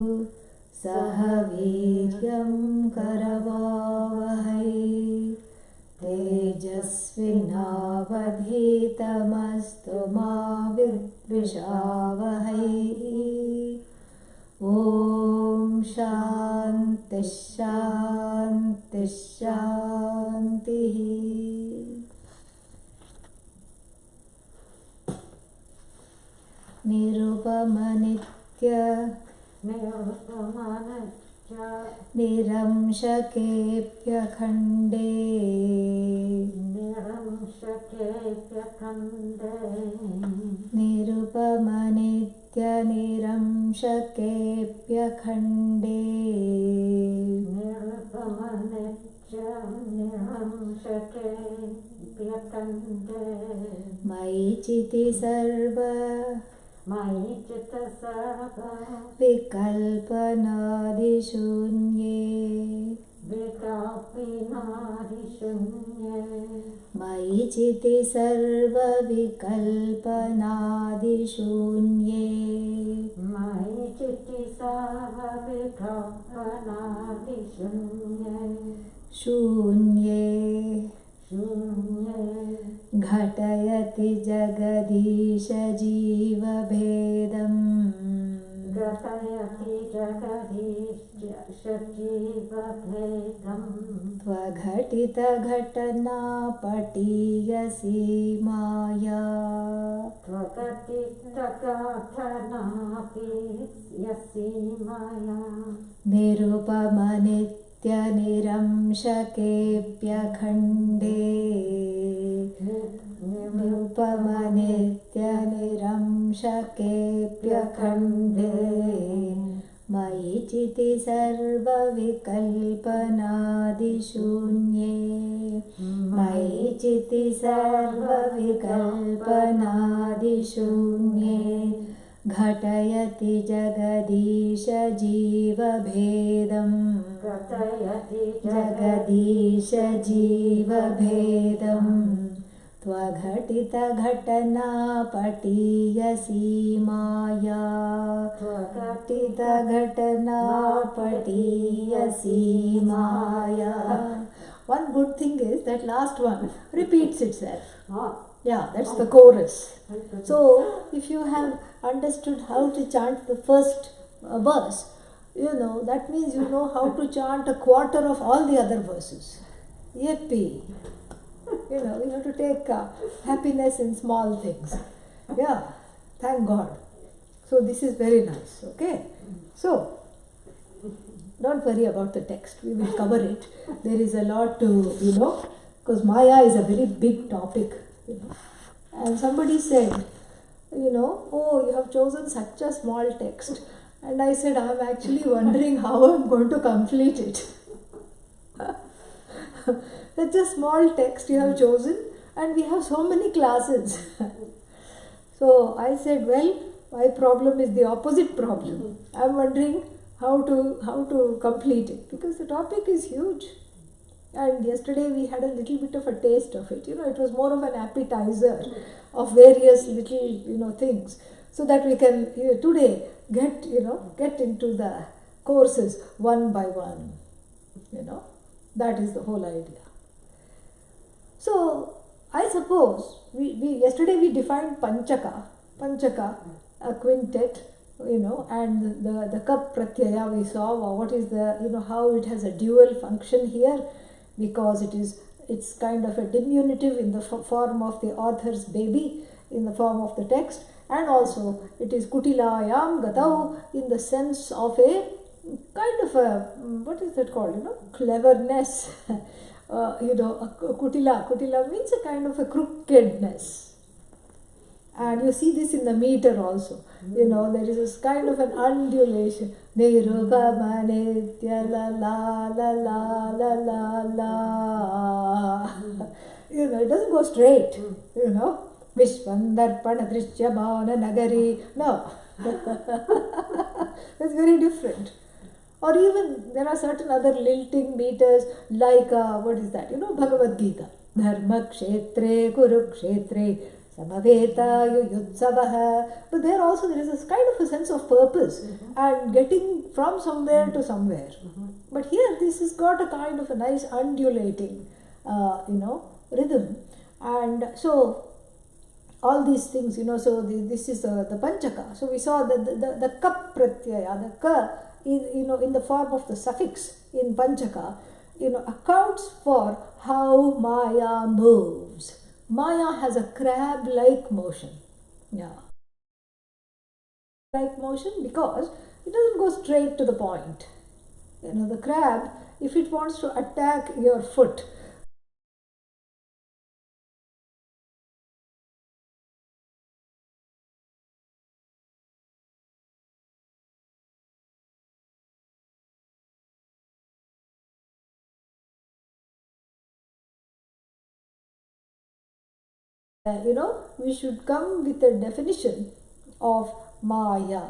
सह वीर्यं करवावहै तेजस्विनावधीतमस्तु मा विद्विषावहै। ॐ शान्ति शान्ति शान्तिः। निरुपमनित्य निरंशकेऽप्यखण्डे निरुपमनित्य निरंशकेऽप्यखण्डे मयि चिति सर्व विकल्पनादिशून्ये मयि चिति सर्वविकल्पनादिशून्ये शून्ये घटयति जगदीश जीवभेदम् त्वघटितघटना पटीयसी माया निरुपमनित्यनिरंशकेऽप्यखण्डे निरुपमनित्यनिरंशकेऽप्यखण्डे मयि चिति सर्वविकल्पनादिशून्ये मयि चिति सर्वविकल्पनादिशून्ये घटयति जगदीश जीवभेदम् जगदीश जीवभेदम् त्वघटितघटना पटीयसी माया त्वघटितघटना पटीयसी माया. One good thing is that last one repeats itself. Yeah, that's the chorus. So, if you have understood how to chant the first verse, that means you know how to chant a quarter of all the other verses. Yippee! We have to take happiness in small things. Yeah, thank God. So, this is very nice, okay? So, don't worry about the text, we will cover it. There is a lot to, because Maya is a very big topic, And somebody said, oh, you have chosen such a small text. And I said, I'm actually wondering how I'm going to complete it. That's a small text you have chosen, and we have so many classes. So I said, well, my problem is the opposite problem. I'm wondering how to complete it, because the topic is huge. And yesterday we had a little bit of a taste of it. It was more of an appetizer of various little, things, so that we can today get into the courses one by one. That is the whole idea. So I suppose we yesterday we defined Panchaka, a quintet, and the Kap Pratyaya we saw what is the how it has a dual function here, because it's kind of a diminutive in the form of the author's baby, in the form of the text, and also it is Kutilayam Gatau in the sense of a kind of a, what is that called, cleverness. Kutila means a kind of a crookedness. And you see this in the meter also. There is this kind of an undulation. Nirupamanitya la la la la la la la. It doesn't go straight. Vishwandarpana Drishyamana Nagari. No. That's very different. Or even there are certain other lilting meters like, what is that? Bhagavad Gita. Dharma Kshetre Kurukshetre Samaveta Yuyutsavaha. But there also there is a kind of a sense of purpose and getting from somewhere to somewhere. But here this has got a kind of a nice undulating, rhythm. And so all these things, so this is the Panchaka. So we saw that the Kap Pratyaya, the Ka, in the form of the suffix in Panchaka, accounts for how Maya moves. Maya has a crab-like motion. Yeah. Like motion because it doesn't go straight to the point. The crab, if it wants to attack your foot, we should come with a definition of Maya.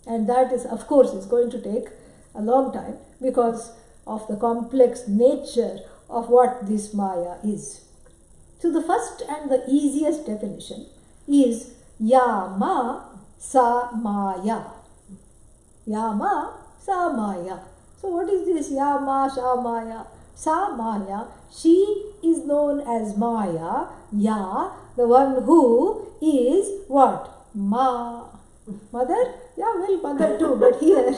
And that is, of course, is going to take a long time because of the complex nature of what this Maya is. So the first and the easiest definition is Yama Sa Maya. Yama Sa Maya. So what is this Yama Sa Maya? Sa Maya, she is known as Maya. Ya, the one who is what? Ma. Mother? Yeah, well, mother too, but here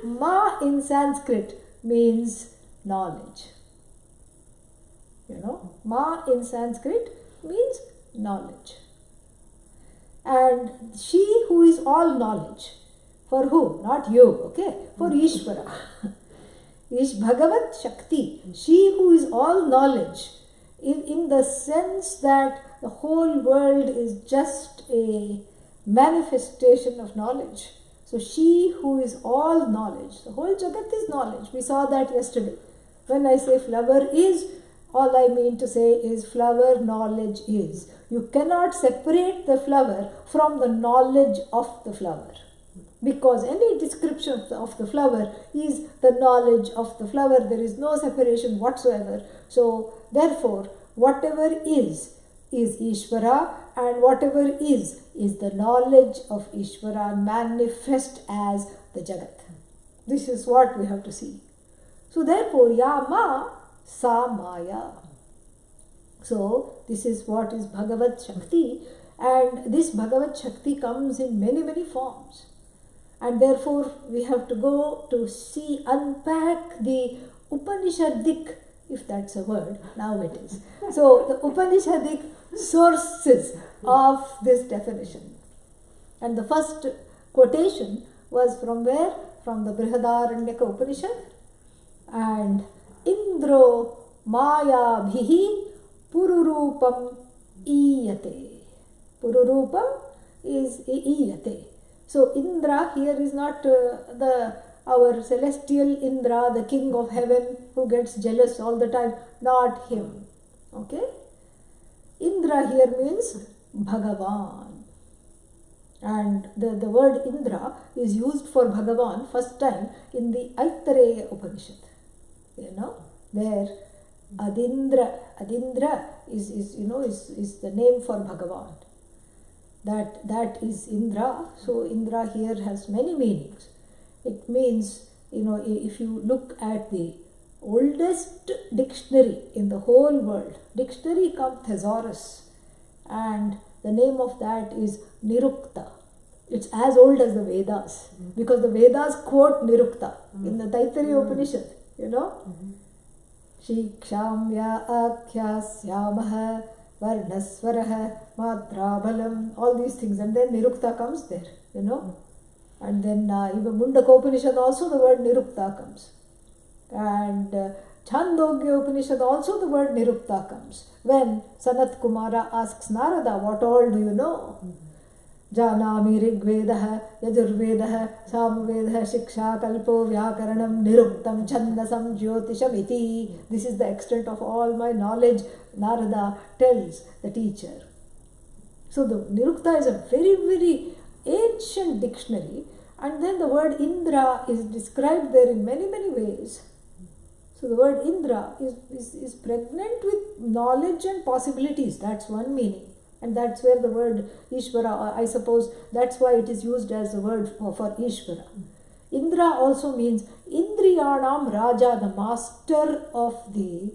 Ma in Sanskrit means knowledge. Ma in Sanskrit means knowledge. And she who is all knowledge. For who? Not you, okay? For Ishvara. Is Bhagavat Shakti, she who is all knowledge, in the sense that the whole world is just a manifestation of knowledge. So she who is all knowledge, the whole Jagat is knowledge. We saw that yesterday. When I say flower is, all I mean to say is flower knowledge is. You cannot separate the flower from the knowledge of the flower. Because any description of the flower is the knowledge of the flower. There is no separation whatsoever. So, therefore, whatever is Ishvara, and whatever is the knowledge of Ishvara manifest as the Jagat. This is what we have to see. So, therefore, Yama Sa Maya. So, this is what is Bhagavat Shakti, and this Bhagavat Shakti comes in many, many forms. And therefore, we have to go to see, unpack the Upanishadic, if that's a word, now it is. So, the Upanishadic sources of this definition. And the first quotation was from where? From the Brihadaranyaka Upanishad. And Indro Maya Bhihi Pururupam Iyate. Pururupam is Iyate. So Indra here is not our celestial Indra, the king of heaven who gets jealous all the time, not him. Okay? Indra here means Bhagavan. And the word Indra is used for Bhagavan first time in the Aitareya Upanishad. There Adindra is the name for Bhagavan. That is Indra. So Indra here has many meanings. It means, if you look at the oldest dictionary in the whole world, dictionary cum thesaurus, and the name of that is Nirukta. It's as old as the Vedas, because the Vedas quote Nirukta in the Taittiriya Upanishad, Shikshamya Akhyasyaamaha Varnaswaraha Matrabalam, all these things, and then Nirukta comes there, and then even Mundaka Upanishad also the word Nirukta comes, and Chandogya Upanishad also the word Nirukta comes. When Sanat Kumara asks Narada, what all do you know? Janami Rigvedaha, Yajurvedaha, Samvedaha, Shiksha, Kalpo, Vyakaranam, Niruktam, Chandasam, Jyotisham iti. This is the extent of all my knowledge, Narada tells the teacher. So the Nirukta is a very, very ancient dictionary, and then the word Indra is described there in many, many ways. So the word Indra is pregnant with knowledge and possibilities. That's one meaning. And that's where the word Ishvara, I suppose that's why it is used as a word for Ishvara. Indra also means Indriyanam Raja, the master of the,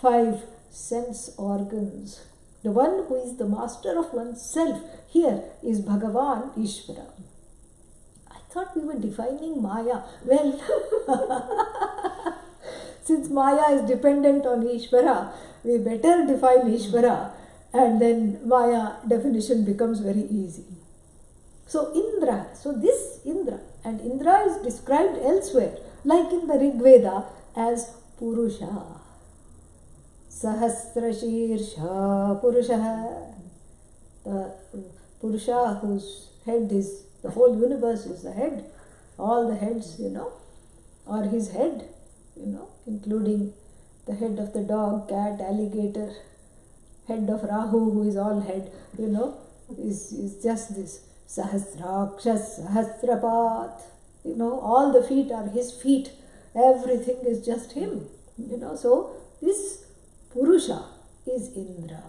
5 sense organs. The one who is the master of oneself here is Bhagavan Ishvara. I thought we were defining Maya. Well, since Maya is dependent on Ishvara, we better define Ishvara, and then Maya definition becomes very easy. So Indra, this Indra, and Indra is described elsewhere, like in the Rig Veda, as Purusha. Sahasrashirsha Purusha. The Purusha whose head is, the whole universe is the head, all the heads, or his head, including the head of the dog, cat, alligator, head of Rahu, who is all head, is just this. Sahasrakshas, Sahasrapat, all the feet are his feet, everything is just him, so this Purusha is Indra.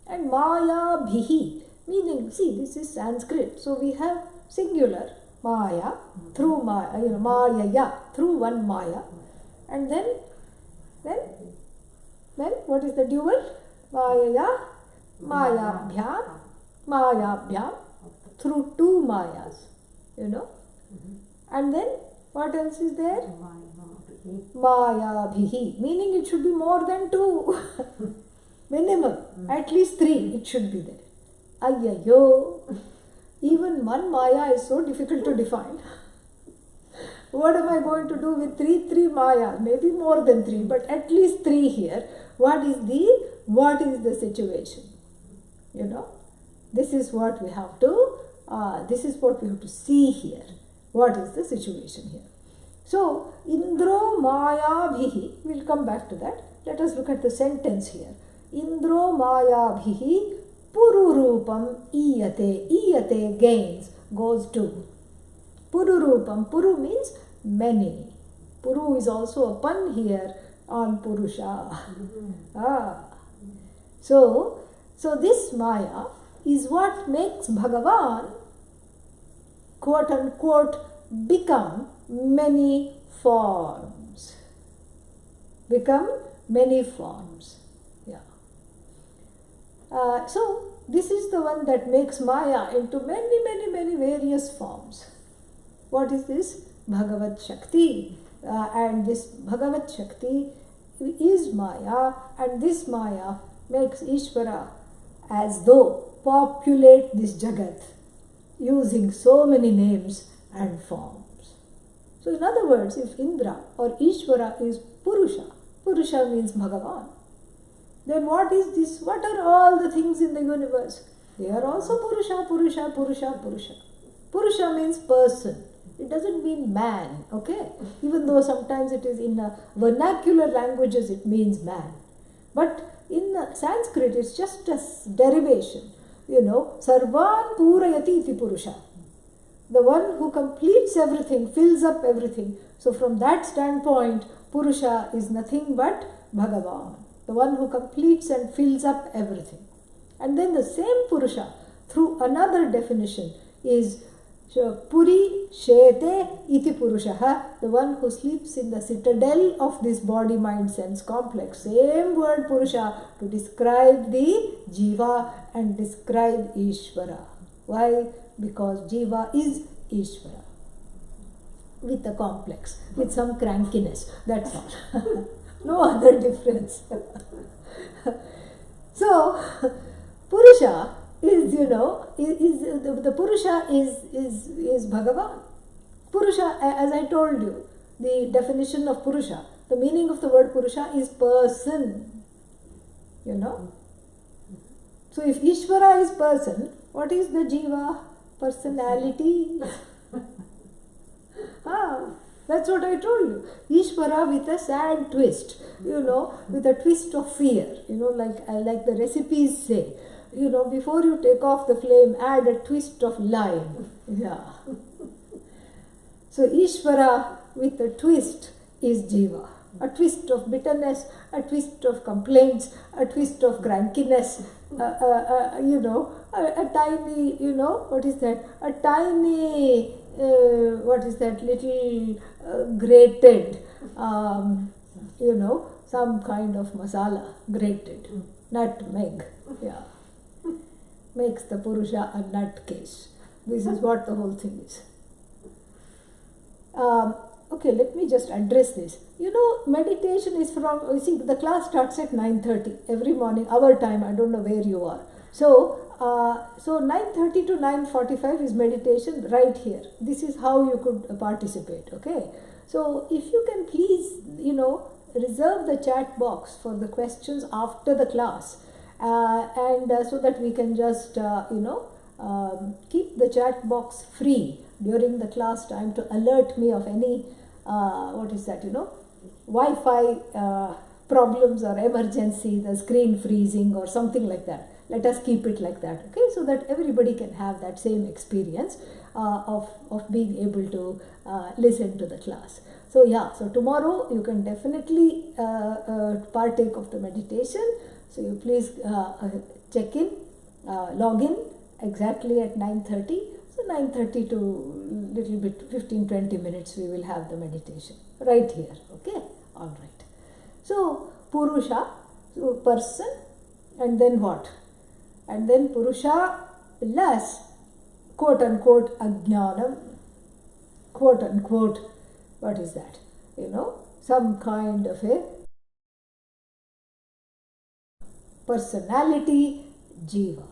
And Maya Bhihi, meaning, see, this is Sanskrit, so we have singular, Maya, through Maya, Maya, through one Maya, and then what is the dual? Maya, Mayabhyam, Mayabhyam, through 2 Mayas, and then what else is there? Maya Bhihi, meaning it should be more than 2, minimum, at least 3 it should be there. Ayyayo, even one Maya is so difficult to define. What am I going to do with 3 Mayas? Maybe more than 3, but at least 3 here. What is the situation? This is what we have to see here. What is the situation here? So, Indro Maya Bhihi, we'll come back to that. Let us look at the sentence here. Indro Maya Bhihi Pururupam Iyate. Iyate gains, goes to. Pururupam, Puru means many. Puru is also a pun here on Purusha. So this Maya is what makes Bhagavan, quote unquote, become many forms. Become many forms. Yeah. So this is the one that makes Maya into many various forms. What is this? Bhagavat Shakti. And this Bhagavat Shakti is Maya, and this Maya makes Ishvara as though populate this Jagat using so many names and forms. So in other words, if Indra or Ishvara is Purusha, Purusha means Bhagavan, then what is this? What are all the things in the universe? They are also Purusha, Purusha, Purusha, Purusha. Purusha means person. It doesn't mean man, okay? Even though sometimes it is in vernacular languages it means man. But in Sanskrit it's just a derivation. Sarvan Purayati iti Purusha. The one who completes everything, fills up everything. So from that standpoint, Purusha is nothing but Bhagavan. The one who completes and fills up everything. And then the same Purusha, through another definition, is Puri Shete iti Purushaha, the one who sleeps in the citadel of this body, mind, sense complex. Same word Purusha to describe the Jiva and describe Ishvara. Why? Because Jiva is Ishvara. With a complex, with some crankiness, that's all. No other difference. So, Purusha is, the Purusha is Bhagavan. Purusha, as I told you, the definition of Purusha, the meaning of the word Purusha is person. So if Ishvara is person, what is the Jiva? Personality. That's what I told you. Ishvara with a sad twist, with a twist of fear, like the recipes say. Before you take off the flame, add a twist of lime. Yeah. So Ishvara with a twist is Jiva. A twist of bitterness, a twist of complaints, a twist of crankiness, a tiny, what is that? A tiny, little grated, some kind of masala, grated, nutmeg, yeah, makes the Purusha a nutcase. This is what the whole thing is. Okay, let me just address this. Meditation is from, the class starts at 9:30 every morning, our time, I don't know where you are. So 9:30 to 9:45 is meditation right here. This is how you could participate, okay? So if you can please, reserve the chat box for the questions after the class, and so that we can just, keep the chat box free during the class time to alert me of any, Wi-Fi problems or emergency, the screen freezing or something like that. Let us keep it like that, okay, so that everybody can have that same experience of being able to listen to the class. So so tomorrow you can definitely partake of the meditation. So you please check in, log in exactly at 9:30. So 9:30 to little bit, 15-20 minutes we will have the meditation right here, okay, all right. So Purusha, so person, and then what? And then Purusha plus quote unquote Ajnanam, quote unquote, what is that? Some kind of a personality, Jiva.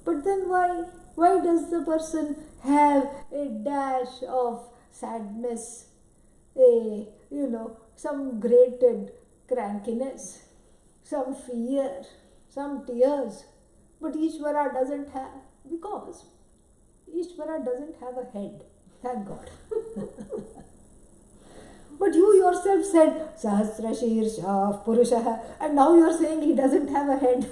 But then why? Why does the person have a dash of sadness, some grated crankiness, some fear, some tears? But Ishvara doesn't have, because Ishvara doesn't have a head, thank God. But you yourself said Sahasra Shirsha Purusha, and now you are saying he doesn't have a head.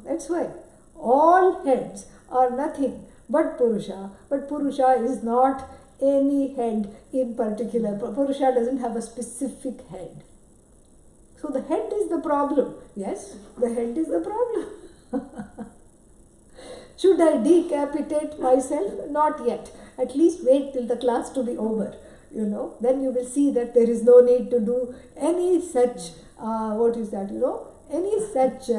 That's why all heads are nothing but Purusha, but Purusha is not any head in particular. Purusha doesn't have a specific head. So the head is the problem. Yes, the head is the problem. Should I decapitate myself? Not yet. At least wait till the class to be over. Then you will see that there is no need to do any such, any such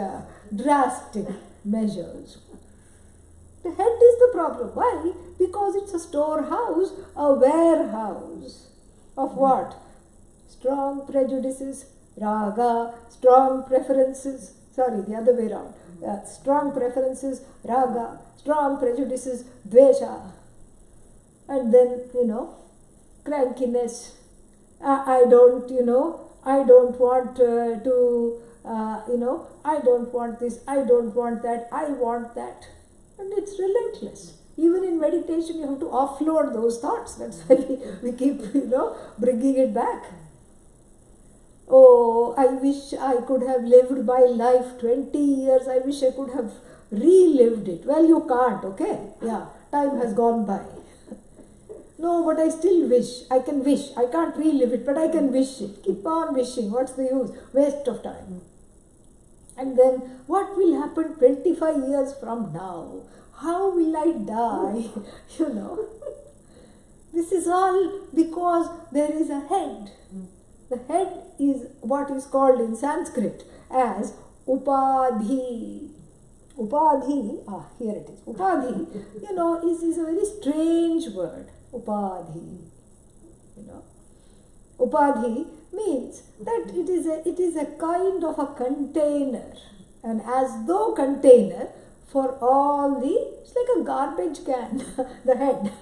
drastic measures. The head is the problem. Why? Because it's a storehouse, a warehouse of what? Strong prejudices, raga, strong preferences, the other way around. Strong preferences, raga, strong prejudices, dvesha. And then, crankiness. I don't want I don't want this, I don't want that, I want that. And it's relentless. Even in meditation, you have to offload those thoughts. That's why we keep, bringing it back. Oh, I wish I could have lived my life 20 years. I wish I could have relived it. Well, you can't, okay? Yeah, time has gone by. No, but I still wish. I can wish. I can't relive it, but I can wish it. Keep on wishing. What's the use? Waste of time. And then, what will happen 25 years from now? How will I die? This is all because there is a head. The head is what is called in Sanskrit as upadhi. Upadhi, here it is. Upadhi, is a very strange word. Upadhi. Upadhi means that it is a kind of a container, and as though container for all it's like a garbage can, the head.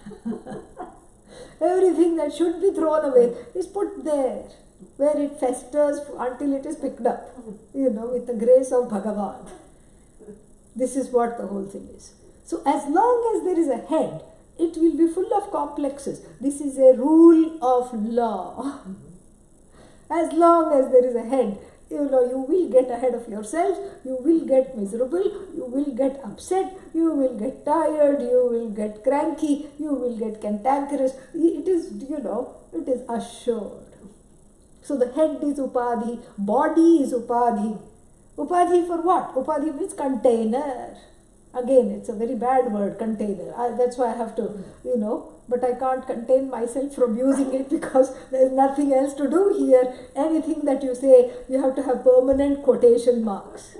Everything that should be thrown away is put there, where it festers until it is picked up, with the grace of Bhagavan. This is what the whole thing is. So as long as there is a head, it will be full of complexes. This is a rule of law. As long as there is a head, you will get ahead of yourself, you will get miserable, you will get upset, you will get tired, you will get cranky, you will get cantankerous. It is, it is assured. So the head is upadhi, body is upadhi. Upadhi for what? Upadhi means container. Again, it's a very bad word, container. That's why I have to, but I can't contain myself from using it because there's nothing else to do here. Anything that you say, you have to have permanent quotation marks.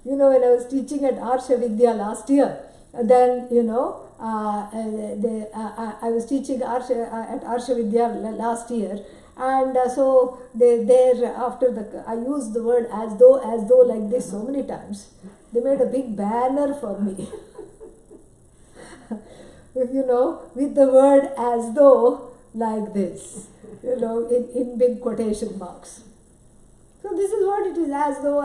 When I was teaching at Arshavidya last year, then, I was teaching at Arshavidya last year, and so I used the word as though like this so many times. They made a big banner for me, with the word as though like this, in big quotation marks. So this is what it is, as though.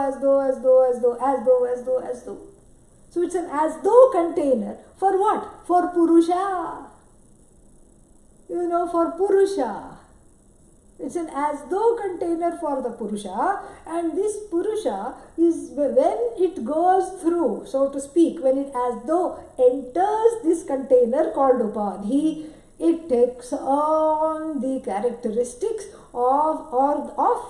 So it's an as though container. For what? For Purusha. For Purusha. It's an as though container for the Purusha, and this Purusha is when it goes through, so to speak, when it as though enters this container called Upadhi, it takes on the characteristics of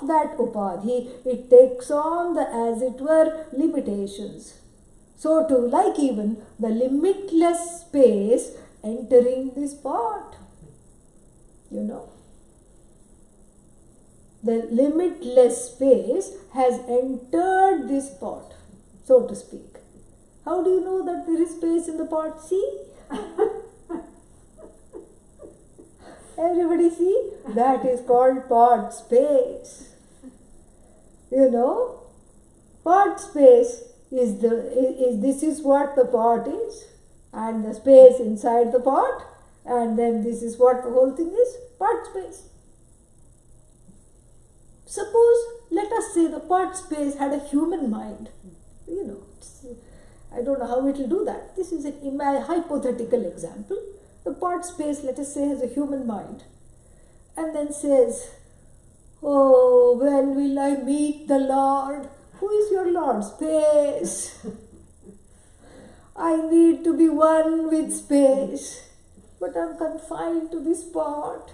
that Upadhi. It takes on the, as it were, limitations. So too, like even the limitless space entering this pot, the limitless space has entered this pot, so to speak. How do you know that there is space in the pot? See? Everybody see? That is called pot space. Pot space is this is what the pot is, and the space inside the pot, and then this is what the whole thing is, pot space. Suppose, let us say the pot space had a human mind. I don't know how it will do that. This is a hypothetical example. The pot space, let us say, has a human mind, and then says, "Oh, when will I meet the Lord?" Who is your Lord? Space. I need to be one with space, but I'm confined to this pot.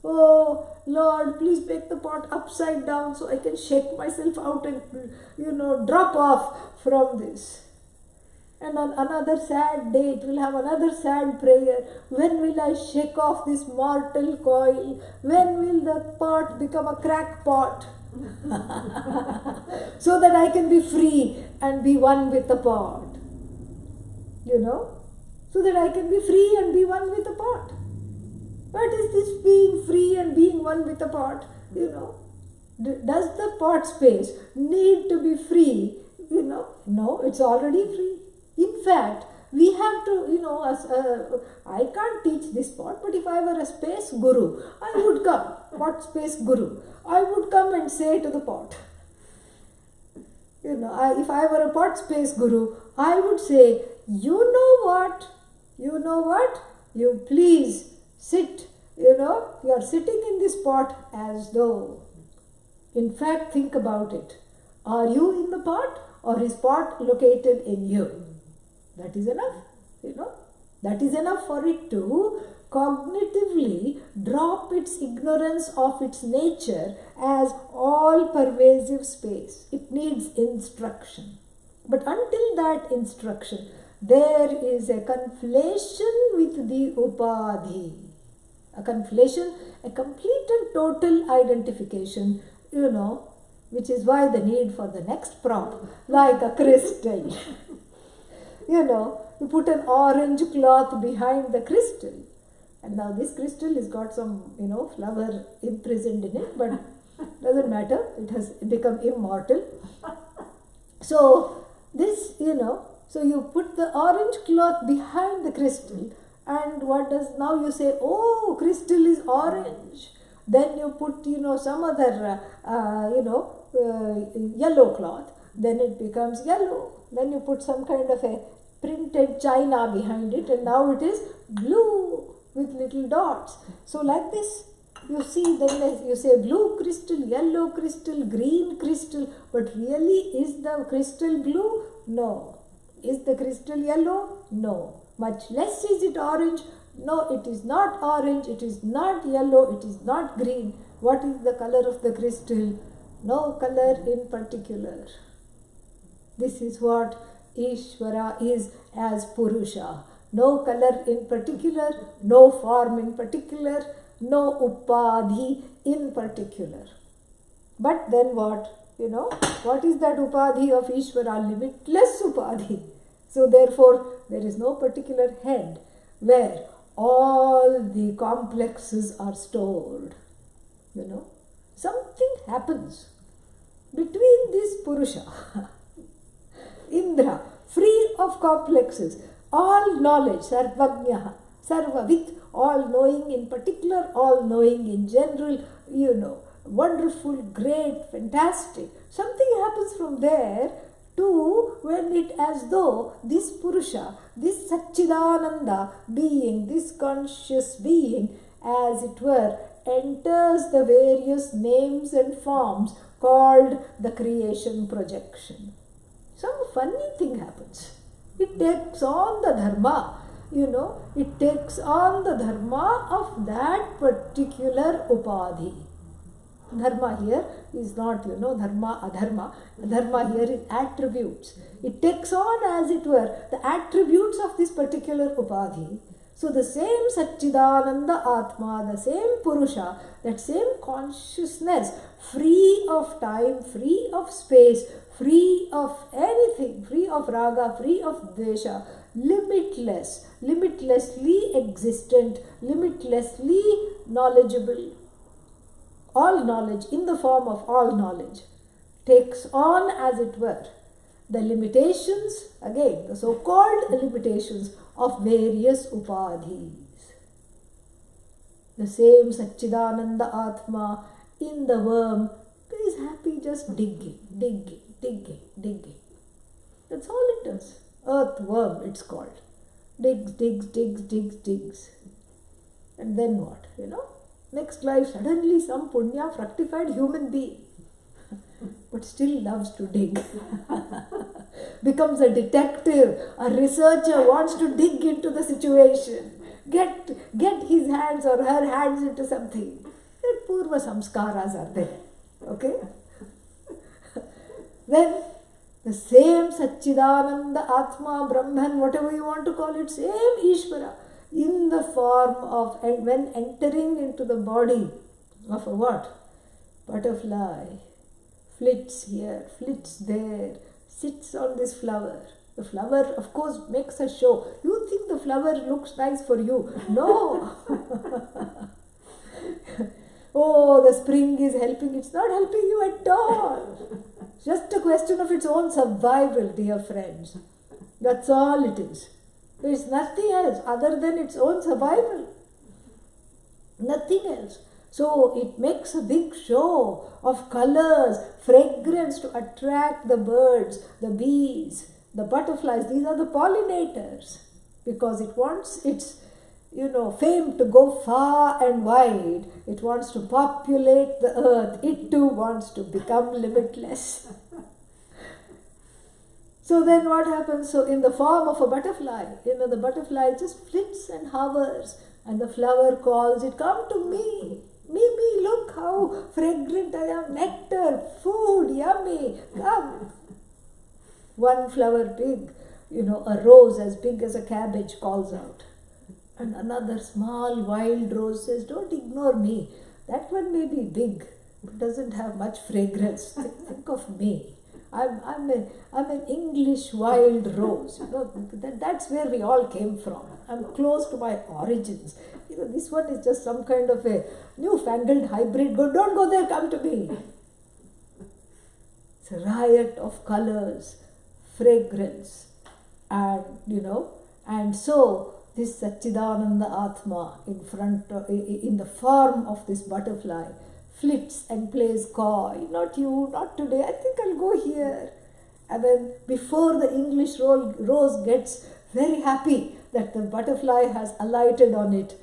Oh, Lord, please make the pot upside down so I can shake myself out and, drop off from this. And on another sad day, it will have another sad prayer. When will I shake off this mortal coil? When will the pot become a crack pot? So that I can be free and be one with the pot. So that I can be free and be one with the pot. What is this being free and being one with the pot? Does the pot space need to be free? No, it's already free. In fact, we have to, I can't teach this pot, but if I were a space guru, I would come, pot space guru, I would come and say to the pot, if I were a pot space guru, I would say, you know what, you please sit, you are sitting in this pot as though. In fact, think about it. Are you in the pot, or is pot located in you? That is enough, That is enough for it to cognitively drop its ignorance of its nature as all-pervasive space. It needs instruction. But until that instruction, there is a conflation with the upadhi. A conflation, a complete and total identification, which is why the need for the next prop, like a crystal. You put an orange cloth behind the crystal, and now this crystal has got some, flower imprisoned in it, but doesn't matter, it has become immortal. So this, so you put the orange cloth behind the crystal, and now you say, oh, crystal is orange. Then you put, some other, yellow cloth, then it becomes yellow. Then you put some kind of a printed china behind it, and now it is blue with little dots. So like this, you see, then you say blue crystal, yellow crystal, green crystal, but really is the crystal blue? No. Is the crystal yellow? No. Much less is it orange? No, it is not orange, it is not yellow, it is not green. What is the color of the crystal? No color in particular. This is what Ishvara is as Purusha. No color in particular, no form in particular, no upadhi in particular. But then what? What is that upadhi of Ishvara? Limitless upadhi. So therefore, there is no particular head where all the complexes are stored. Something happens between this Purusha, Indra, free of complexes, all knowledge, Sarvajnaha, Sarvavit, all knowing in particular, all knowing in general, wonderful, great, fantastic. Something happens from there to when it as though this Purusha, this Satchidananda being, this conscious being, as it were, enters the various names and forms called the creation projection. Some funny thing happens. It takes on the dharma, it takes on the dharma of that particular upadhi. Dharma here is not, dharma, adharma. Dharma here is attributes. It takes on, as it were, the attributes of this particular upadhi. So the same Satchidananda Atma, the same Purusha, that same consciousness, free of time, free of space, free of anything, free of raga, free of dvesha, limitless, limitlessly existent, limitlessly knowledgeable, all knowledge in the form of all knowledge, takes on, as it were, the limitations, again, the so-called limitations of various upadhis. The same Satchidananda Atma in the worm is happy just digging. That's all it does. Earthworm, it's called. Digs. And then what? Next life, suddenly some punya fructified human being, but still loves to dig. Becomes a detective, a researcher, wants to dig into the situation, get his hands or her hands into something. That purva samskaras are there. Okay? Then the same Satchidananda Atma, Brahman, whatever you want to call it, same Ishvara, in the form of, and when entering into the body of a what? Butterfly, flits here, flits there, sits on this flower. The flower, of course, makes a show. You think the flower looks nice for you. No. Oh, the spring is helping. It's not helping you at all. Just a question of its own survival, dear friends. That's all it is. There is nothing else other than its own survival. Nothing else. So it makes a big show of colors, fragrance to attract the birds, the bees, the butterflies. These are the pollinators, because it wants its fame to go far and wide. It wants to populate the earth. It too wants to become limitless. So then what happens? So in the form of a butterfly, the butterfly just flits and hovers, and the flower calls it, come to me. Me, look how fragrant I am. Nectar, food, yummy, come. One flower big, a rose as big as a cabbage calls out. And another small wild rose says, don't ignore me. That one may be big, but doesn't have much fragrance. Think of me. I'm an English wild rose. That's where we all came from. I'm close to my origins. This one is just some kind of a newfangled hybrid. Don't go there, come to me. It's a riot of colors, fragrance, and so this Satchidananda Atma in the form of this butterfly flits and plays coy. Not you, not today. I think I'll go here. And then before the English rose gets very happy that the butterfly has alighted on it,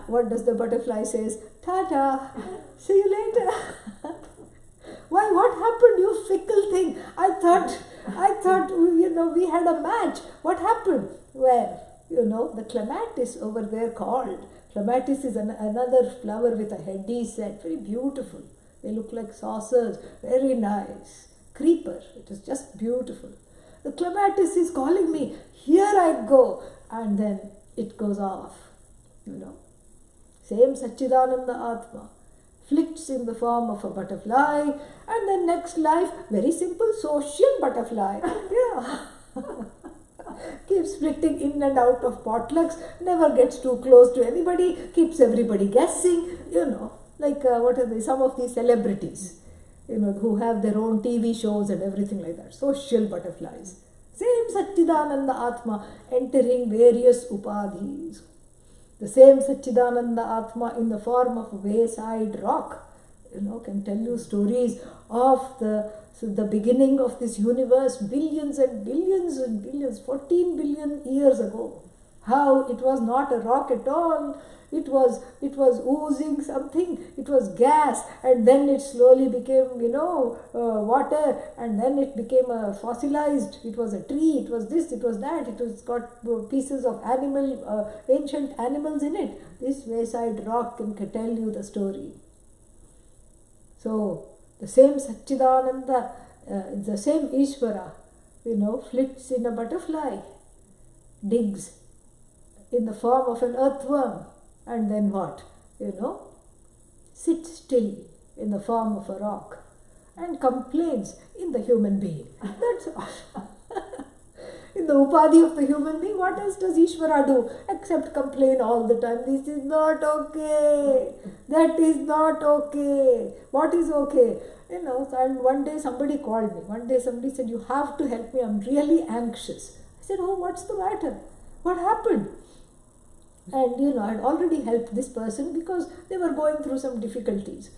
what does the butterfly says? Ta-ta, see you later. Why, what happened, you fickle thing? I thought, we had a match. What happened? Well, the clematis over there called. Clematis is another flower with a heady set, very beautiful. They look like saucers, very nice. Creeper, it is just beautiful. The clematis is calling me, here I go, and then it goes off, Same Satchidananda Atma flits in the form of a butterfly, and then next life, very simple, social butterfly. Yeah. Keeps flitting in and out of potlucks, never gets too close to anybody, keeps everybody guessing, like what are they, some of these celebrities, who have their own TV shows and everything like that, social butterflies. Same Satchidananda Atma entering various upadhis. The same Satchidananda Atma in the form of a wayside rock, can tell you stories of the beginning of this universe, billions and billions and billions, 14 billion years ago. How it was not a rock at all. It was oozing something, it was gas, and then it slowly became, water, and then it became fossilized, it was a tree, it was this, it was that, it was got pieces of ancient animals in it. This wayside rock can tell you the story. So, the same Satchidananda, the same Ishvara, flits in a butterfly, digs in the form of an earthworm, and then what? Sits still in the form of a rock and complains in the human being. That's all. In the upadhi of the human being, what else does Ishvara do except complain all the time? This is not okay. That is not okay. What is okay? And one day somebody called me. One day somebody said, you have to help me. I'm really anxious. I said, oh, what's the matter? What happened? And I'd already helped this person because they were going through some difficulties.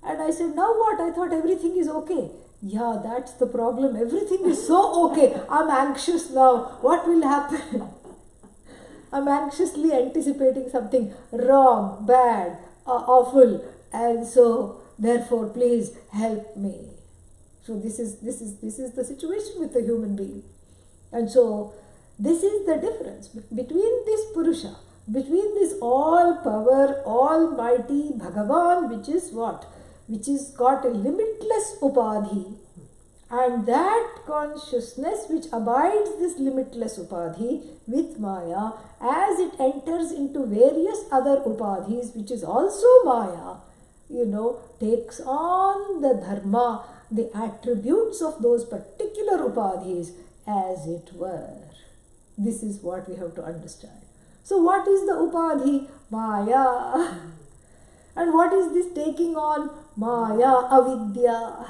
And I said, now what? I thought everything is okay. Yeah, that's the problem. Everything is so okay. I'm anxious now. What will happen? I'm anxiously anticipating something wrong, bad, awful. And so, therefore, please help me. So this is the situation with the human being. And so, this is the difference between this Purusha, between this all-power, almighty Bhagavan, which is what? Which is got a limitless upadhi, and that consciousness which abides this limitless upadhi with Maya, as it enters into various other upadhis, which is also Maya, takes on the dharma, the attributes of those particular upadhis, as it were. This is what we have to understand. So what is the upadhi? Maya. And what is this taking on? Maya, avidya.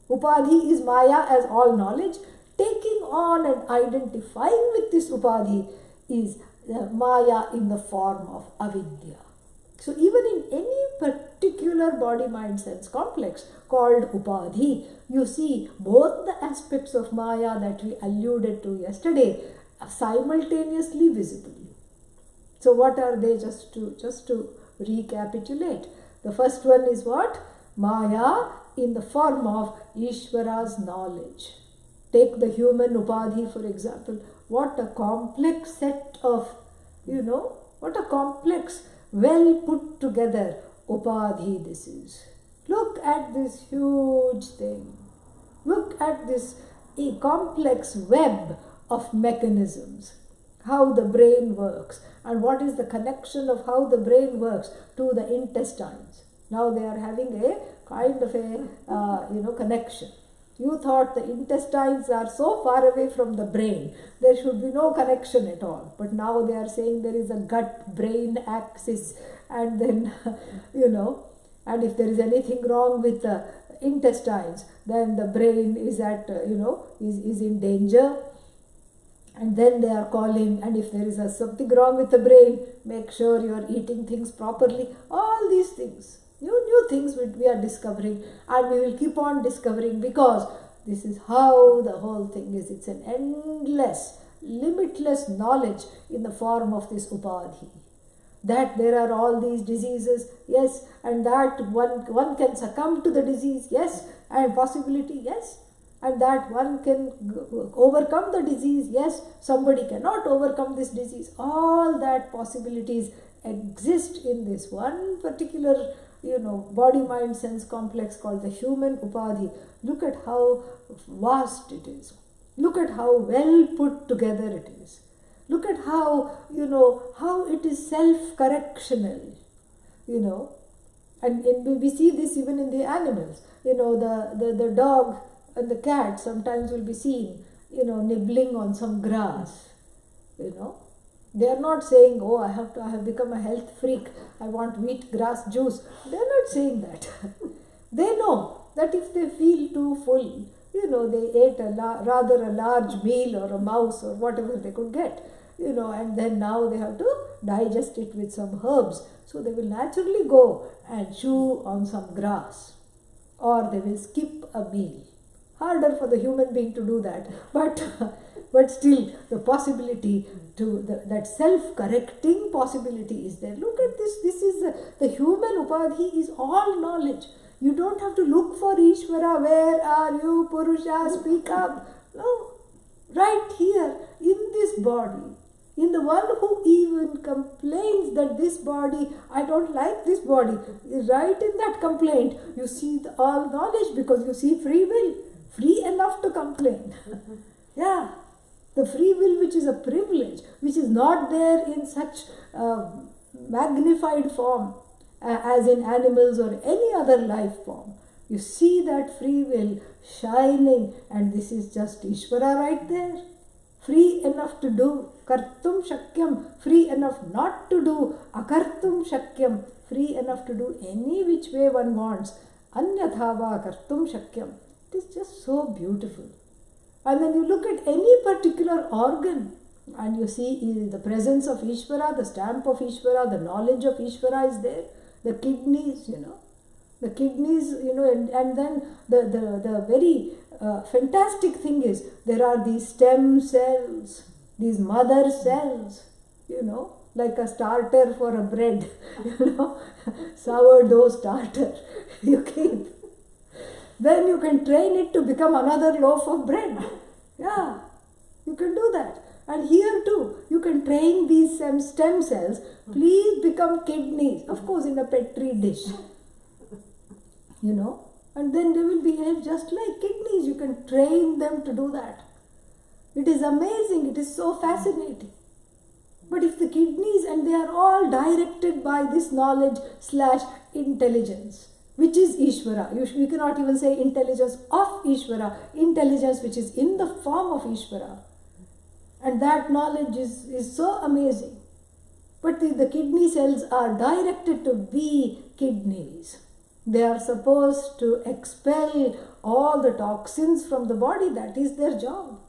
Upadhi is Maya as all knowledge. Taking on and identifying with this upadhi is Maya in the form of avidya. So even in any particular body, mind, sense complex called upadhi, you see both the aspects of Maya that we alluded to yesterday are simultaneously visible. So what are they? Just to recapitulate. The first one is what? Maya in the form of Ishvara's knowledge. Take the human upadhi, for example. What a complex set of, what a complex, well put together upadhi this is. Look at this huge thing. Look at this complex web of mechanisms. How the brain works, and what is the connection of how the brain works to the intestines. Now they are having a kind of a connection. You thought the intestines are so far away from the brain, there should be no connection at all. But now they are saying there is a gut-brain axis, and then, and if there is anything wrong with the intestines, then the brain is at, is in danger. And then they are calling, and if there is something wrong with the brain, make sure you are eating things properly. All these things, new things we are discovering, and we will keep on discovering, because this is how the whole thing is. It's an endless, limitless knowledge in the form of this upadhi. That there are all these diseases, yes, and that one can succumb to the disease, yes, and possibility, yes. and that one can overcome the disease. Yes, somebody cannot overcome this disease. All that possibilities exist in this one particular, body mind sense complex called the human upadhi. Look at how vast it is. Look at how well put together it is. Look at how, how it is self-correctional, and we see this even in the animals. The dog and the cat sometimes will be seen, nibbling on some grass, They are not saying, oh, I have become a health freak, I want wheat grass juice. They are not saying that. They know that if they feel too full, they ate rather a large meal or a mouse or whatever they could get, and then now they have to digest it with some herbs. So they will naturally go and chew on some grass, or they will skip a meal. Harder for the human being to do that, but still the possibility to that self-correcting possibility is there. Look at this. This is the human upadhi is all knowledge. You don't have to look for Ishvara. Where are you, Purusha? Speak up. No, right here in this body, in the one who even complains that this body, I don't like this body, right in that complaint, you see all knowledge, because you see free will, free enough to complain. Yeah, the free will, which is a privilege, which is not there in such magnified form as in animals or any other life form. You see that free will shining, and this is just Ishvara right there. Free enough to do, kartum shakyam, free enough not to do, akartum shakyam, free enough to do any which way one wants, anyathava kartum shakyam. It is just so beautiful. And then you look at any particular organ and you see the presence of Ishvara, the stamp of Ishvara, the knowledge of Ishvara is there. The kidneys, the kidneys, and then the very fantastic thing is there are these stem cells, these mother cells, like a starter for a bread, sourdough starter, you keep. Then you can train it to become another loaf of bread. Yeah, you can do that. And here too, you can train these stem cells, please become kidneys, of course in a petri dish, and then they will behave just like kidneys. You can train them to do that. It is amazing, it is so fascinating. But if the kidneys, and they are all directed by this knowledge / intelligence, which is Ishvara. You cannot even say intelligence of Ishvara, intelligence which is in the form of Ishvara. And that knowledge is so amazing. But the kidney cells are directed to be kidneys. They are supposed to expel all the toxins from the body. That is their job.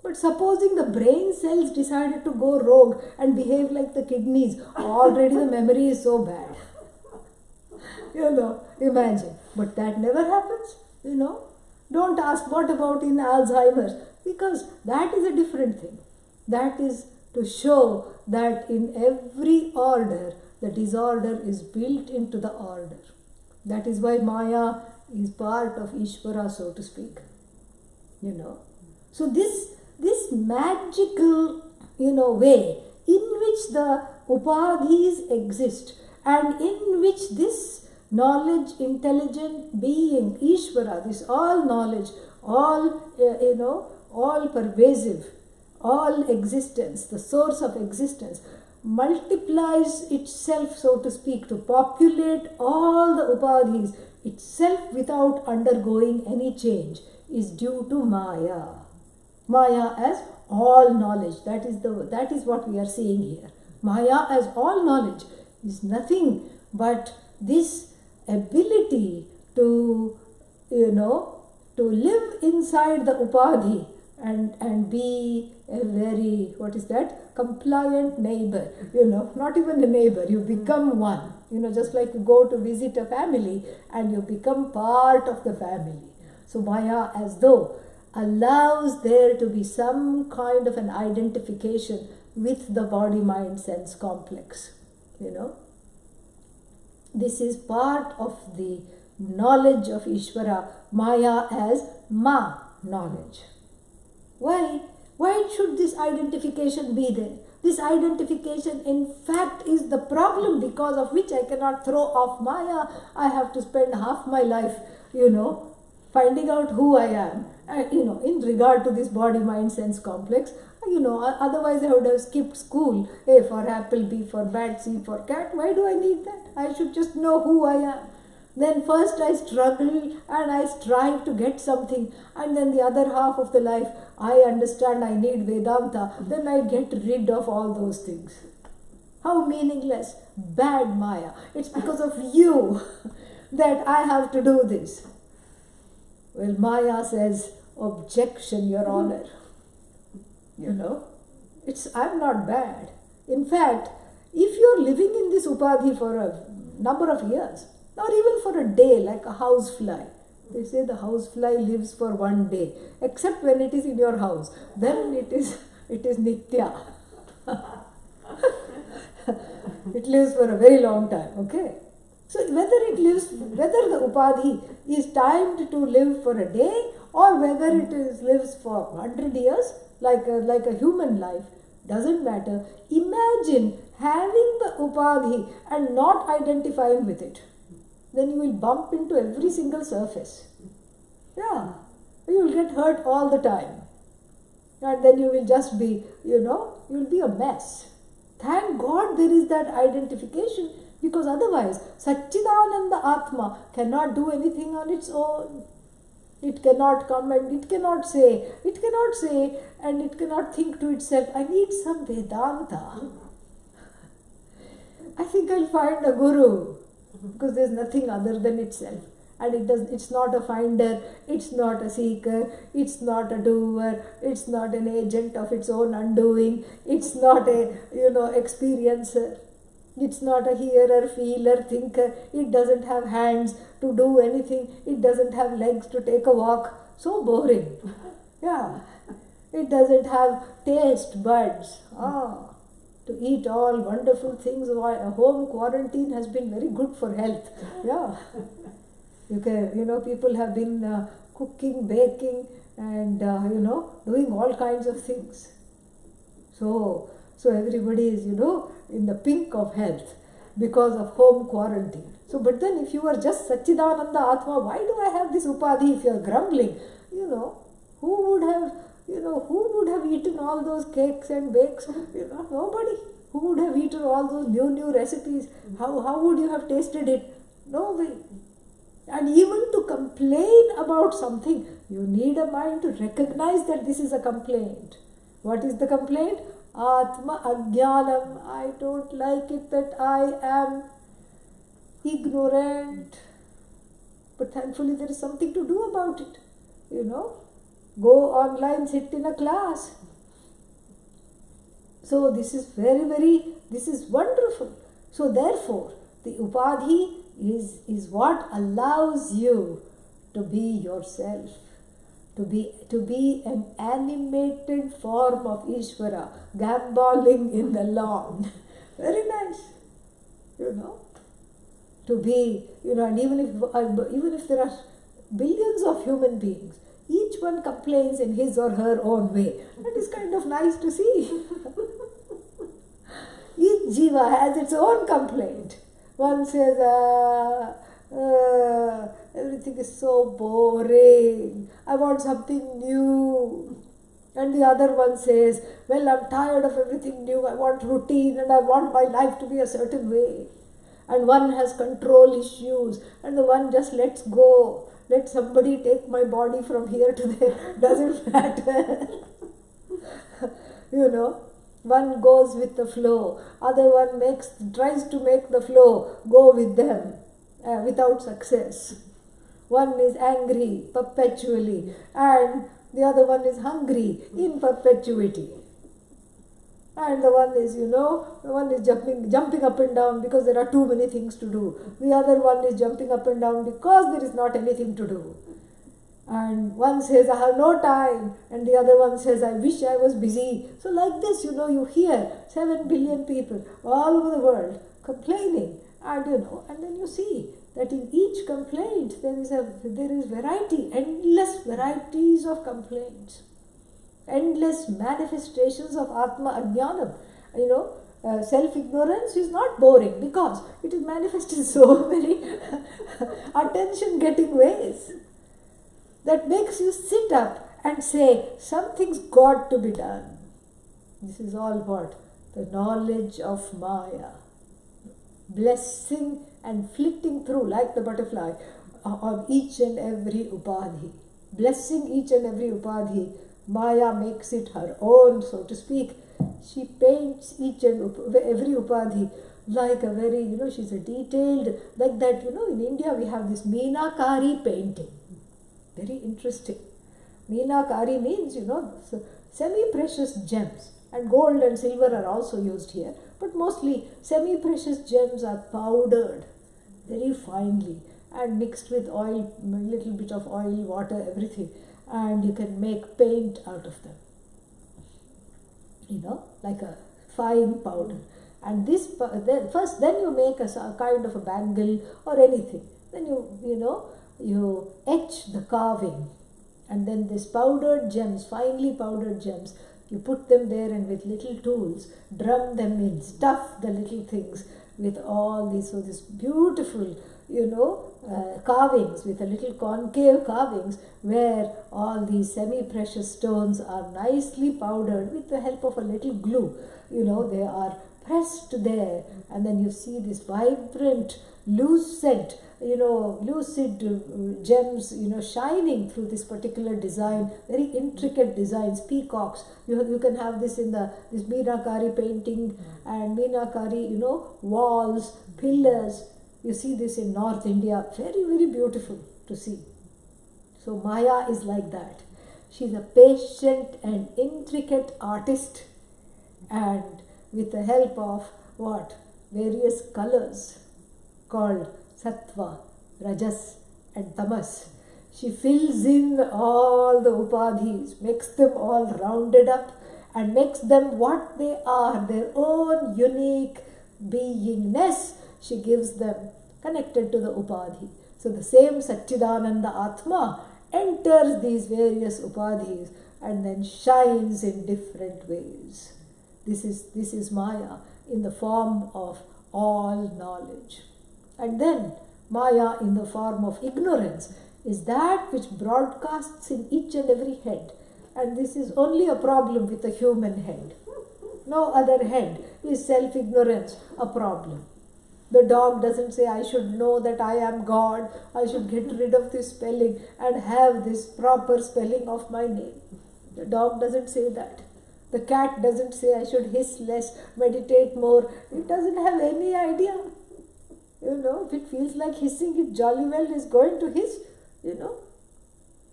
But supposing the brain cells decided to go rogue and behave like the kidneys, already the memory is so bad. Imagine. But that never happens, Don't ask what about in Alzheimer's, because that is a different thing. That is to show that in every order, the disorder is built into the order. That is why Maya is part of Ishvara, so to speak. So this magical, way in which the upadhis exist, and in which this knowledge, intelligent being, Ishvara, this all knowledge, all, all pervasive, all existence, the source of existence, multiplies itself, so to speak, to populate all the upadhis itself without undergoing any change, is due to Maya. Maya as all knowledge. That is what we are seeing here. Maya as all knowledge is nothing but this ability to, to live inside the upadhi and be a very, compliant neighbor, not even a neighbor, you become one, just like you go to visit a family and you become part of the family. So Maya as though allows there to be some kind of an identification with the body-mind sense complex, This is part of the knowledge of Ishvara, Maya as Ma, knowledge. Why? Why should this identification be there? This identification, in fact, is the problem because of which I cannot throw off Maya. I have to spend half my life, finding out who I am, in regard to this body, mind, sense complex. Otherwise I would have skipped school. A for apple, B for bat, C for cat. Why do I need that? I should just know who I am. Then first I struggle and I strive to get something, and then the other half of the life I understand I need Vedanta. Then I get rid of all those things. How meaningless. Bad Maya. It's because of you that I have to do this. Well, Maya says, objection, Your Honor. I'm not bad. In fact, if you're living in this upadhi for a number of years, or even for a day, like a housefly, they say the housefly lives for one day, except when it is in your house. Then it is nitya. It lives for a very long time, okay? So whether the upadhi is timed to live for a day, or whether lives for 100 years, like a human life, doesn't matter. Imagine having the upadhi and not identifying with it. Then you will bump into every single surface. Yeah, you will get hurt all the time. And then you will just be, you will be a mess. Thank God there is that identification, because otherwise Satchidananda Atma cannot do anything on its own. It cannot come and it cannot say and it cannot think to itself, I need some Vedanta. I think I'll find a guru, because there's nothing other than itself. And it's not a finder, it's not a seeker, it's not a doer, it's not an agent of its own undoing, it's not a, experiencer. It's not a hearer, feeler, thinker. It doesn't have hands to do anything. It doesn't have legs to take a walk. So boring. Yeah. It doesn't have taste buds. To eat all wonderful things. A home quarantine has been very good for health. Yeah. People have been cooking, baking, and, doing all kinds of things. So everybody is, in the pink of health because of home quarantine. So, but then if you are just Satchidananda Atma, why do I have this upadhi if you are grumbling? Who would have eaten all those cakes and bakes? Nobody. Who would have eaten all those new recipes? How would you have tasted it? No way. And even to complain about something, you need a mind to recognize that this is a complaint. What is the complaint? Atma Ajnanam. I don't like it that I am ignorant. But thankfully there is something to do about it. Go online, sit in a class. So this is this is wonderful. So therefore, the upadhi is what allows you to be yourself. To be an animated form of Ishvara, gamboling in the lawn. Very nice, To be, and even if there are billions of human beings, each one complains in his or her own way. That is kind of nice to see. Each jiva has its own complaint. One says, everything is so boring. I want something new. And the other one says, well, I'm tired of everything new. I want routine and I want my life to be a certain way. And one has control issues and the one just lets go. Let somebody take my body from here to there. Doesn't matter. One goes with the flow. Other one tries to make the flow go with them without success. One is angry perpetually and the other one is hungry in perpetuity. And the one is jumping up and down because there are too many things to do. The other one is jumping up and down because there is not anything to do. And one says, I have no time, and the other one says, I wish I was busy. So like this, you hear 7 billion people all over the world complaining, and and then you see that in each complaint there is variety, endless varieties of complaints, endless manifestations of Atma Ajnanam. Self-ignorance is not boring because it is manifested in so many attention-getting ways that makes you sit up and say, something's got to be done. This is all what? The knowledge of Maya. Blessing and flitting through like the butterfly on each and every upadhi. Blessing each and every upadhi. Maya makes it her own, so to speak. She paints each and every upadhi like a very, she's a detailed, like that, in India we have this Meenakari painting. Very interesting. Meenakari means, semi-precious gems. And gold and silver are also used here. But mostly semi-precious gems are powdered very finely and mixed with oil, a little bit of oil, water, everything. And you can make paint out of them. Like a fine powder. And this, then you make a kind of a bangle or anything. Then you etch the carving. And then these powdered gems, finely powdered gems, you put them there and with little tools, drum them in, stuff the little things with all these, so this beautiful, carvings with a little concave carvings where all these semi-precious stones are nicely powdered with the help of a little glue. They are pressed there, and then you see this vibrant, lucid gems, shining through this particular design, very intricate designs, peacocks. You can have this in this Meenakari painting and Meenakari, walls, pillars. You see this in North India, very, very beautiful to see. So Maya is like that. She's a patient and intricate artist, and with the help of various colors called Sattva, Rajas and Tamas, she fills in all the upadhis, makes them all rounded up and makes them what they are, their own unique beingness. She gives them connected to the upadhi. So the same Satchidananda Atma enters these various upadhis and then shines in different ways. This is Maya in the form of all knowledge. And then Maya in the form of ignorance is that which broadcasts in each and every head. And this is only a problem with the human head. No other head is self-ignorance a problem. The dog doesn't say, I should know that I am God, I should get rid of this spelling and have this proper spelling of my name. The dog doesn't say that. The cat doesn't say, I should hiss less, meditate more. It doesn't have any idea. If it feels like hissing, it jolly well is going to hiss.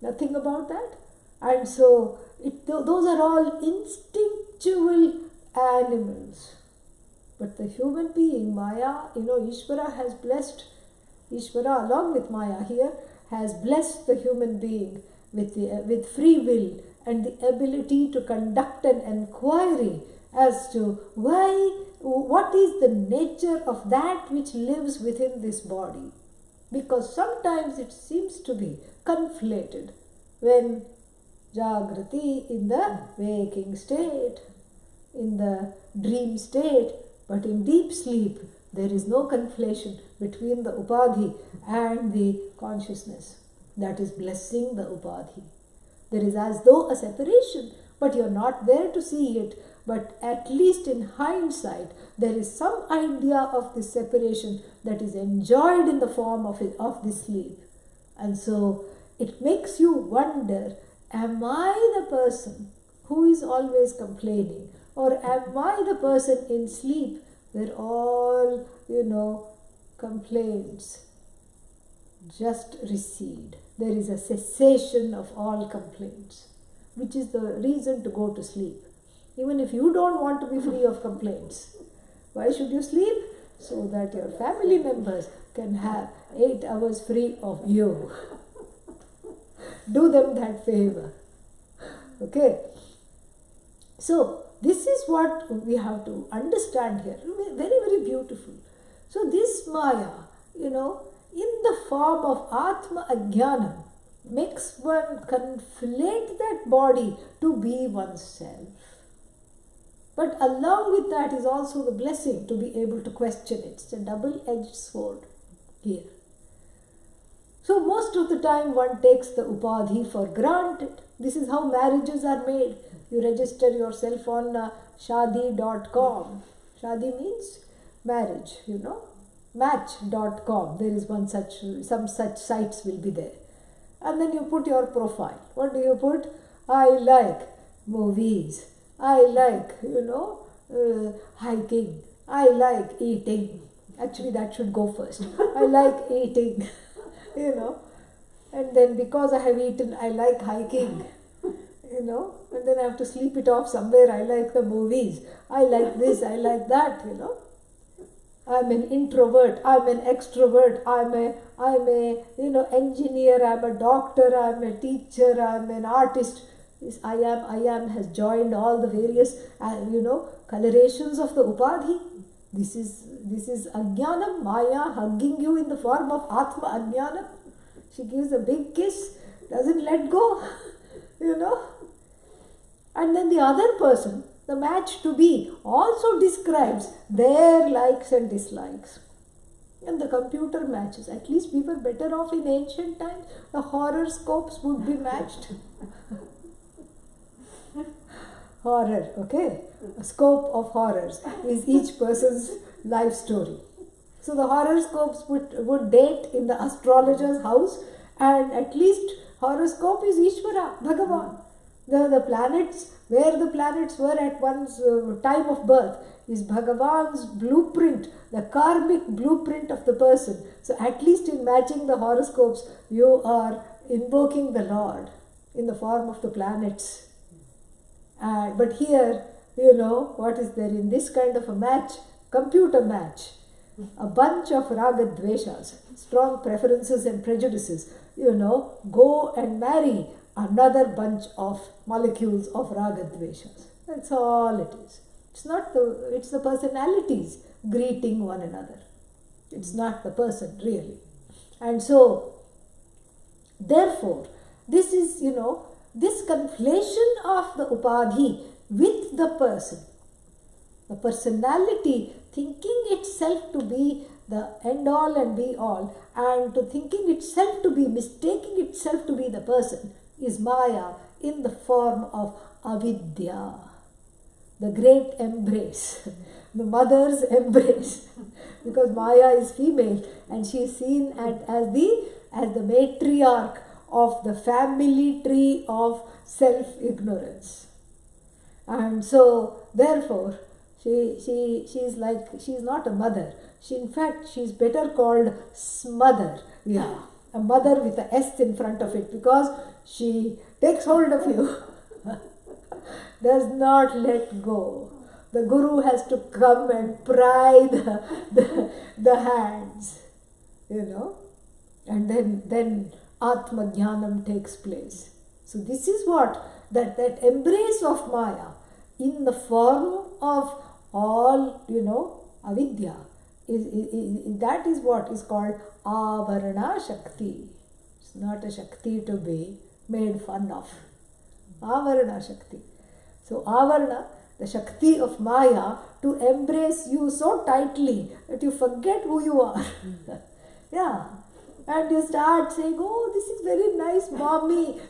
Nothing about that. And so, those are all instinctual animals. But the human being, Maya, Ishvara has blessed, Ishvara along with Maya here, has blessed the human being with free will and the ability to conduct an inquiry as to what is the nature of that which lives within this body. Because sometimes it seems to be conflated when Jagrati in the waking state, in the dream state, but in deep sleep there is no conflation between the upadhi and the consciousness. That is blessing the upadhi. There is as though a separation, but you are not there to see it. But at least in hindsight, there is some idea of this separation that is enjoyed in the form of this sleep. And so it makes you wonder, am I the person who is always complaining? Or am I the person in sleep where all, complaints just recede? There is a cessation of all complaints, which is the reason to go to sleep. Even if you don't want to be free of complaints, why should you sleep? So that your family members can have 8 hours free of you. Do them that favor. Okay? So, this is what we have to understand here. Very, very beautiful. So, this Maya, in the form of Atma Ajnanam makes one conflate that body to be oneself. But along with that is also the blessing to be able to question it. It's a double-edged sword here. So most of the time one takes the upadhi for granted. This is how marriages are made. You register yourself on shadi.com. Shadi means marriage, Match.com. There is some such sites will be there. And then you put your profile. What do you put? I like movies. I like, hiking. I like eating. Actually, that should go first. I like eating, And then because I have eaten, I like hiking, And then I have to sleep it off somewhere. I like the movies. I like this. I like that, I'm an introvert. I'm an extrovert. I'm a engineer. I'm a doctor. I'm a teacher. I'm an artist. This I am has joined all the various, colorations of the upadhi. This is Ajnanam, Maya hugging you in the form of Atma Ajnanam. She gives a big kiss, doesn't let go, And then the other person, the match to be, also describes their likes and dislikes. And the computer matches. At least we were better off in ancient times. The horoscopes would be matched. Horror, okay? A scope of horrors is each person's life story. So the horoscopes would date in the astrologer's house, and at least horoscope is Ishvara, Bhagavan. The planets, where the planets were at one's time of birth, is Bhagavan's blueprint, the karmic blueprint of the person. So at least in matching the horoscopes, you are invoking the Lord in the form of the planets. But here, what is there in this kind of a match, computer match? A bunch of raga dveshas, strong preferences and prejudices, go and marry another bunch of molecules of raga dveshas. That's all it is. It's the personalities greeting one another. It's not the person really. And so, therefore, this is, this conflation of the upadhi with the person, the personality thinking itself to be the end all and be all, and to thinking itself to be, mistaking itself to be the person, is Maya in the form of avidya, the great embrace, the mother's embrace, because Maya is female and she is seen as the matriarch of the family tree of self-ignorance. And so, therefore, she's not a mother. In fact, she's better called smother. Yeah, a mother with a S in front of it, because she takes hold of you, does not let go. The Guru has to come and pry the hands, and then Atma Jnanam takes place. So this is what, that embrace of Maya in the form of all, avidya, that is what is called Avarana Shakti. It's not a Shakti to be made fun of. Avarana Shakti. So Avarana, the Shakti of Maya, to embrace you so tightly that you forget who you are. Yeah. And you start saying, oh, this is very nice, mommy.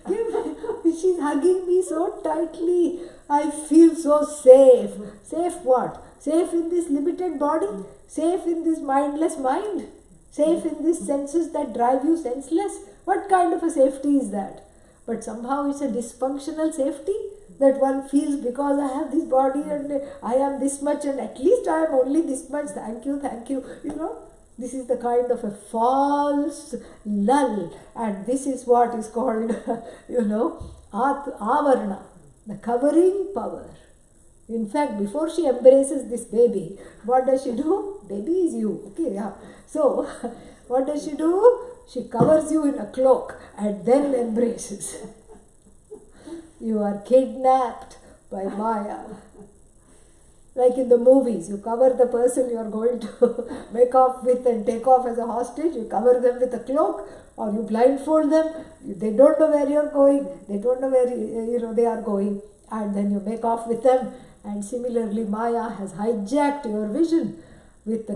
She's hugging me so tightly. I feel so safe. Safe what? Safe in this limited body? Safe in this mindless mind? Safe in these senses that drive you senseless? What kind of a safety is that? But somehow it's a dysfunctional safety that one feels, because I have this body and I am this much and at least I am only this much. Thank you. This is the kind of a false lull, and this is what is called, Avarana, the covering power. In fact, before she embraces this baby, what does she do? Baby is you. Okay, yeah. So, what does she do? She covers you in a cloak and then embraces. You are kidnapped by Maya. Like in the movies, you cover the person you are going to make off with and take off as a hostage, you cover them with a cloak or you blindfold them, they don't know where you are going, they don't know where they are going, and then you make off with them. And similarly, Maya has hijacked your vision with the